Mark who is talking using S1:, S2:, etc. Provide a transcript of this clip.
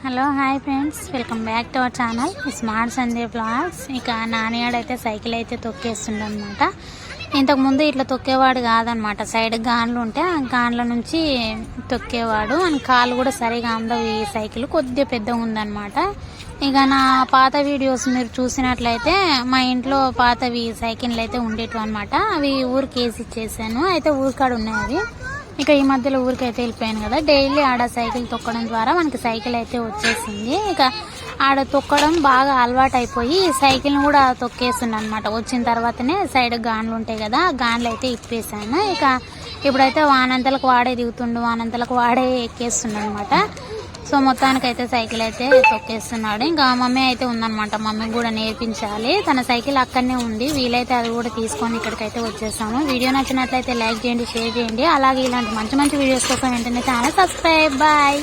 S1: Hello hi friends, welcome back to our channel smart Sanjay blogs. ఇక నానియాడైతే cycle అయితే తొక్కేస్తుండనమాట. ఇంతకుముందు ఇట్లా తొక్కేవాడు కాదనమాట. సైడ్ గాన్లు ఉంటే ఆ గాన్ల నుంచి తొక్కేవాడు. అని కాళ్ళు కూడా సరిగా అందవు. ఈ సైకిల్ కొద్దిగా పెద్దగా ఉందన్నమాట. ఇక నా పాత వీడియోస్ మీరు చూసినట్లయితే మా ఇంట్లో పాతవి సైకిళ్ళు అయితే ఉండేటివి అనమాట. అవి ఊరికి వేసి ఇచ్చేసాను. అయితే ఊరికాడ ఉన్నాయి అవి. ఇక ఈ మధ్యలో ఊరికి అయితే వెళ్ళిపోయాను కదా. డైలీ ఆడ సైకిల్ తొక్కడం ద్వారా మనకి సైకిల్ అయితే వచ్చేసింది. ఇక ఆడ తొక్కడం బాగా అలవాటు అయిపోయి సైకిల్ని కూడా తొక్కేస్తున్నాను అనమాట. వచ్చిన తర్వాతనే సైడ్ గాన్లు ఉంటాయి కదా, ఆ గాన్లు అయితే ఇప్పేసాను. ఇక ఇప్పుడైతే వానంతలకు వాడే దిగుతుండు, వానంతలకు వాడే ఎక్కేస్తున్నాడు అనమాట. సో మొత్తానికైతే సైకిల్ అయితే తొక్కేస్తున్నాడు. ఇంకా మమ్మీ అయితే ఉందన్నమాట. మమ్మీకి కూడా నేర్పించాలి. తన సైకిల్ అక్కడనే ఉంది. వీలైతే అది కూడా తీసుకొని ఇక్కడికైతే వచ్చేసాము. వీడియో నచ్చినట్లయితే లైక్ చేయండి, షేర్ చేయండి. అలాగే ఇలాంటి మంచి మంచి వీడియోస్ కోసం వెంటనే ఛానల్ సబ్స్క్రైబ్. బాయ్.